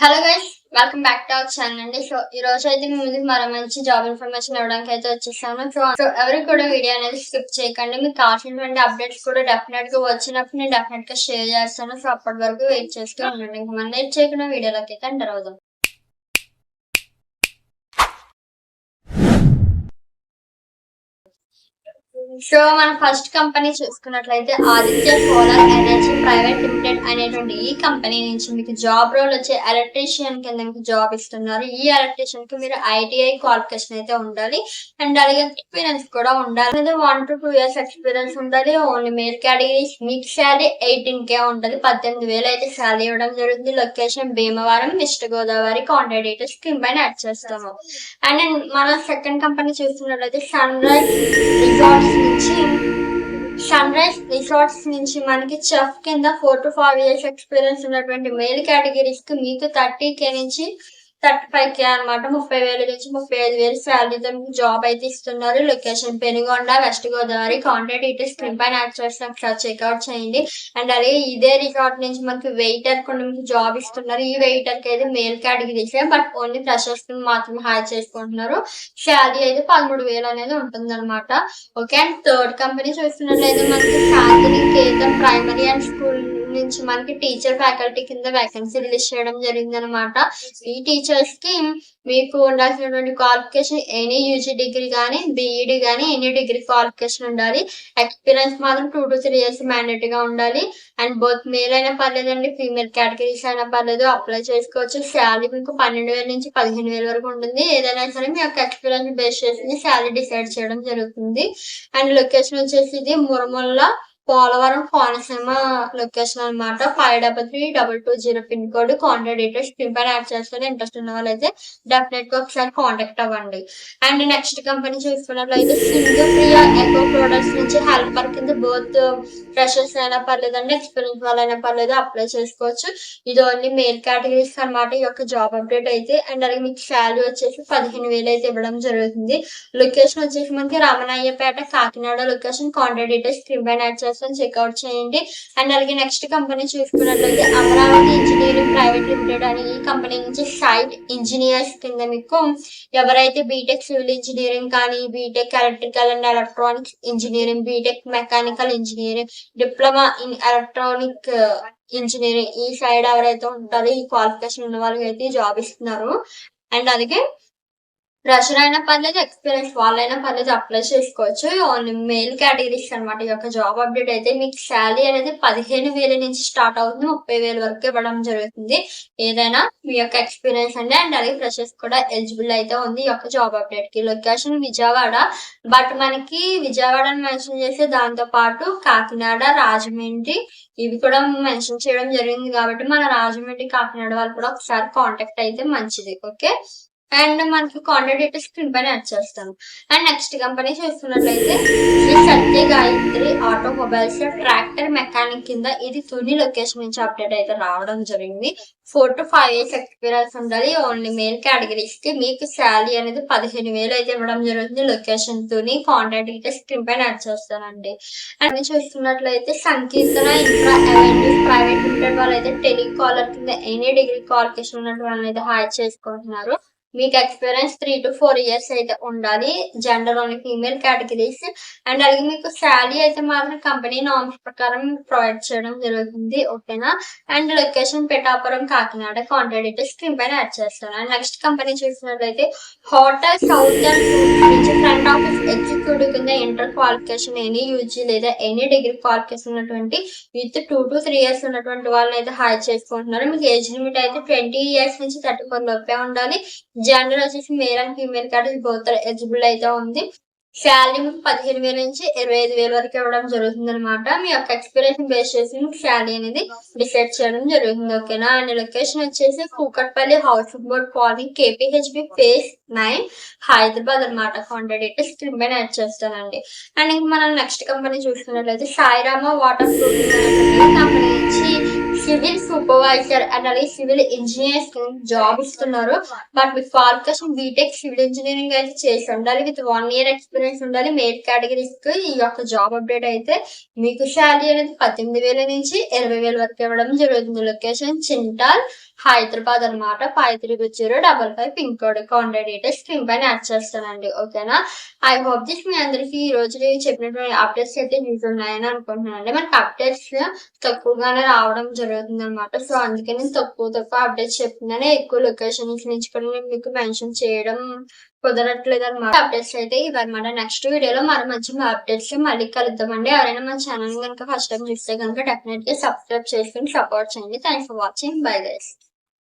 Hello guys, welcome back to our channel అండి. So ఈ రోజు అయితే మీ ముందుకు మరో మంచి జాబ్ ఇన్ఫర్మేషన్ ఇవ్వడానికి అయితే వచ్చేసాను. సో ఎవరికి కూడా వీడియో అనేది స్కిప్ చేయకండి. మీకు కావాల్సినటువంటి అప్డేట్స్ కూడా డెఫినెట్ గా వచ్చినప్పుడు నేను డెఫినెట్ గా షేర్ చేస్తాను. సో అప్పటి వరకు వెయిట్ చేస్తూ ఉండండి. ఇంకా మనం లేట్ చేయకుండా వీడియోలోకి అయితే ఎంటర్ అవుదాం. సో మన ఫస్ట్ కంపెనీ చూసుకున్నట్లయితే Aditya solar energy private limited అనేటువంటి ఈ కంపెనీ నుంచి మీకు జాబ్ రోల్ వచ్చే ఎలక్ట్రీషియన్ కింద మీకు జాబ్ ఇస్తున్నారు. ఈ ఎలక్ట్రీషియన్ కి మీరు ఐటీఐ క్వాలిఫికేషన్ అయితే ఉండాలి అండ్ అలాగే ఎక్స్పీరియన్స్ కూడా ఉండాలి. 1 to 2 years ఎక్స్పీరియన్స్ ఉండాలి. Only male categories. మీకు శాలరీ 18K ఉంటుంది. 18,000 అయితే శాలరీ ఇవ్వడం జరుగుతుంది. Location Bhimavaram, west Godavari. Contact details screen పైన యాడ్ చేస్తాము. అండ్ మన సెకండ్ కంపెనీ చూస్తున్నట్లయితే సన్ రైజ్ రిసార్ట్స్ నుంచి మనకి చెఫ్ కింద 4 to 5 years ఎక్స్పీరియన్స్ ఉన్నటువంటి మేల్ కేటగిరీస్ కి మీకు 30K నుంచి 35K అనమాట. 30,000 నుంచి 35,000 శాలరీతో మీకు జాబ్ అయితే ఇస్తున్నారు. Location Penugonda, West Godavari. Contact details screen పైన యాడ్ చేస్తాం, చెక్అవుట్ చేయండి. అండ్ అలాగే ఇదే రిసార్ట్ నుంచి మనకి వెయిటర్ కూడా మీకు జాబ్ ఇస్తున్నారు. ఈ వెయిటర్ కి అయితే మేల్ కేటగిరీసే, బట్ ఓన్లీ ఫ్రెషర్స్ మాత్రం హైర్ చేసుకుంటున్నారు. శాలరీ అయితే 13,000 అనేది ఉంటుంది అనమాట. ఓకే. అండ్ థర్డ్ కంపెనీ చూస్తున్నట్లయితే మనకి శాంతినికేతన్ ప్రైమరీ అండ్ స్కూల్ నుంచి మనకి టీచర్ ఫ్యాకల్టీ కింద వేకెన్సీ రిలీజ్ చేయడం జరిగింది అనమాట. ఈ టీచర్స్ కి మీకు ఉండాల్సినటువంటి క్వాలిఫికేషన్ ఎనీ యూజీ డిగ్రీ కానీ, బిఈడి కానీ, ఎనీ డిగ్రీ క్వాలిఫికేషన్ ఉండాలి. ఎక్స్పీరియన్స్ మాత్రం 2 to 3 years మ్యాండేటరీ గా ఉండాలి. అండ్ బోత్ మేల్ అయినా పర్లేదండి, ఫీమేల్ కేటగిరీస్ అయినా పర్లేదు, అప్లై చేసుకోవచ్చు. శాలరీ మీకు 12,000 నుంచి 15,000 వరకు ఉంటుంది. ఏదైనా సరే మీ యొక్క ఎక్స్పీరియన్స్ బేస్ చేసి శాలరీ డిసైడ్ చేయడం జరుగుతుంది. అండ్ లొకేషన్ వచ్చేసి ఇది మురమొల్ల, పోలవరం, కోనసీమ లొకేషన్ అనమాట. 533-220 pin code. Contact details screen పైన యాడ్ చేస్తారు. ఇంట్రెస్ట్ ఉన్న వాళ్ళైతే డెఫినెట్ గా ఒకసారి కాంటాక్ట్ అవ్వండి. అండ్ నెక్స్ట్ కంపెనీ చూసుకున్నట్లయితే సింగప్రియ ఎకో ప్రొడక్ట్స్ నుంచి హెల్పర్ కింద బోత్ ఫ్రెషర్స్ అయినా పర్లేదండి, ఎక్స్పీరియన్స్ వాళ్ళైనా పర్లేదు, అప్లై చేసుకోవచ్చు. ఇది ఓన్లీ మేల్ కేటగిరీస్ అనమాట ఈ యొక్క జాబ్ అప్డేట్ అయితే. అండ్ అలాగే మీకు శాలరీ వచ్చేసి 15,000 అయితే ఇవ్వడం జరుగుతుంది. లొకేషన్ వచ్చేసి మనకి Ramanayyapeta, Kakinada location. Contact details screen పైన యాడ్ చేస్తాను, చెక్అవుట్ చేయండి. అండ్ అలాగే నెక్స్ట్ కంపెనీ చూసుకున్నట్లయితే అమరావతి ఇంజనీరింగ్ ప్రైవేట్ లిమిటెడ్ అని ఈ కంపెనీ నుంచి సైట్ ఇంజనీర్స్ కింద మీకు ఎవరైతే బీటెక్ సివిల్ ఇంజనీరింగ్ కానీ, BTech electrical and electronics engineering, BTech mechanical engineering, diploma in electronic engineering ఈ సైడ్ ఎవరైతే ఉంటారో ఈ క్వాలిఫికేషన్ ఉన్న వాళ్ళకి అయితే జాబ్ ఇస్తున్నారు. అండ్ అలాగే ఫ్రెషర్ అయినా పర్లేదు, ఎక్స్పీరియన్స్ వాళ్ళైనా పర్లేదు, అప్లై చేసుకోవచ్చు. ఓన్లీ మేల్ కేటగిరీస్ అనమాట ఈ యొక్క జాబ్ అప్డేట్ అయితే. మీకు శాలరీ అనేది 15,000 నుంచి స్టార్ట్ అవుతుంది. 30,000 వరకు ఇవ్వడం జరుగుతుంది. ఏదైనా మీ యొక్క ఎక్స్పీరియన్స్ అండి. అండ్ అలాగే ఫ్రెషర్స్ కూడా ఎలిజిబుల్ అయితే ఉంది ఈ యొక్క జాబ్ అప్డేట్ కి. లొకేషన్ విజయవాడ, బట్ మనకి విజయవాడని మెన్షన్ చేసి దాంతో పాటు కాకినాడ, రాజమండ్రి ఇవి కూడా మెన్షన్ చేయడం జరిగింది. కాబట్టి మన రాజమండ్రి, కాకినాడ వాళ్ళు కూడా ఒకసారి కాంటాక్ట్ అయితే మంచిది. ఓకే. అండ్ మనకి కాంటాక్ట్ డీటెయిల్స్ స్క్రీన్ పైన యాడ్ చేస్తాను. అండ్ నెక్స్ట్ కంపెనీ చూస్తున్నట్లయితే శ్రీ సత్య గాయత్రి ఆటోమొబైల్స్ ట్రాక్టర్ మెకానిక్ కింద ఇది తుని లొకేషన్ నుంచి అప్డేట్ అయితే రావడం జరిగింది. 4 to 5 years ఎక్స్పీరియన్స్ ఉండాలి. ఓన్లీ మేల్ కేటగిరీస్ కి మీకు శాలరీ అనేది 15,000 అయితే ఇవ్వడం జరుగుతుంది. Location Tuni. Contact details screen పైన యాడ్ చేస్తానండి. అండ్ చూస్తున్నట్లయితే సంకీర్తన ఇన్ఫ్రా అవెన్యూస్ ప్రైవేట్ లిమిటెడ్ వాళ్ళైతే టెలికాలర్ కింద ఎనీ డిగ్రీ క్వాలిఫికేషన్ ఉన్నటువంటి వాళ్ళని అయితే హైర్ చేసుకుంటున్నారు. మీకు ఎక్స్పీరియన్స్ 3 to 4 years అయితే ఉండాలి. Gender only female categories. And అలాగే మీకు శాలరీ అయితే మాత్రం కంపెనీ నార్మ్స్ ప్రకారం ప్రొవైడ్ చేయడం జరుగుతుంది. ఓకేనా. And location Pithapuram, Kakinada. Contact details screen పైన యాడ్ చేస్తాను. అండ్ నెక్స్ట్ కంపెనీ చూసినట్లయితే హోటల్ సౌతర్న్ నుంచి ఫ్రంట్ ఆఫీస్ ఎగ్జిక్యూటివ్ కింద ఇంటర్ క్వాలిఫికేషన్ ఎనీ యూజీ లేదా ఎనీ డిగ్రీ క్వాలిఫికేషన్ ఉన్నటువంటి విత్ 2 to 3 years ఉన్నటువంటి వాళ్ళని అయితే హైర్ చేసుకుంటున్నారు. మీకు ఏజ్ లిమిట్ అయితే 20 years నుంచి 34 లోపే ఉండాలి. జెండర్ వచ్చేసి male and female category both eligible అయితే ఉంది. శాలరీ మీకు 15,000 నుంచి 25,000 వరకు ఇవ్వడం జరుగుతుంది అనమాట. మీ యొక్క ఎక్స్పీరియన్స్ బేస్ చేసి మీకు శాలరీ అనేది డిసైడ్ చేయడం జరుగుతుంది. ఓకేనా. అండ్ లొకేషన్ వచ్చేసి Kukatpally housing board colony, KPHB phase 9 Hyderabad అనమాట. కాంటాక్ట్ డీటెయిల్స్ స్క్రీన్ పైన యాడ్ చేస్తానండి. అండ్ ఇంక మనం నెక్స్ట్ కంపెనీ చూసుకున్నట్లయితే సాయిరామ వాటర్ ప్రూఫింగ్ కంపెనీ నుంచి సివిల్ సూపర్వైజర్ అండ్ అలాగే సివిల్ ఇంజనీర్స్ జాబ్ ఇస్తున్నారు. But with qualification BTech civil engineering అయితే చేసి ఉండాలి. విత్ 1 year ఎక్స్పీరియన్స్ ఉండాలి. మేల్ కేటగిరీస్ కి ఈ యొక్క జాబ్ అప్డేట్ అయితే మీకు శాలరీ అనేది 18,000 నుంచి 20,000 వరకు ఇవ్వడం జరుగుతుంది. లొకేషన్ చింటాల్, హైదరాబాద్ అనమాట. 535055 pin code. Contact details screen పైన యాడ్ చేస్తానండి. ఓకేనా? ఐ హోప్ దిస్ మీ అందరికి ఈ రోజు చెప్పినటువంటి అప్డేట్స్ అయితే యూజ్ ఉన్నాయని అనుకుంటున్నానండి. మనకి అప్డేట్స్ తక్కువగానే రావడం జరుగుతుంది అనమాట. సో అందుకే నేను తక్కువ అప్డేట్స్ చెప్తున్నాను. ఎక్కువ లొకేషన్స్ నుంచి కూడా నేను మీకు మెన్షన్ చేయడం కుదరట్లేదు అనమాట. అప్డేట్స్ అయితే ఇవన్నమాట. నెక్స్ట్ వీడియోలో మంచి అప్డేట్స్ మళ్ళీ కలుద్దామండి. ఎవరైనా మన ఛానల్ కనుక ఫస్ట్ టైం చూస్తే కనుక డెఫినెట్ గా సబ్స్క్రైబ్ చేసుకుని సపోర్ట్ చేయండి. Thanks for watching. Bye guys.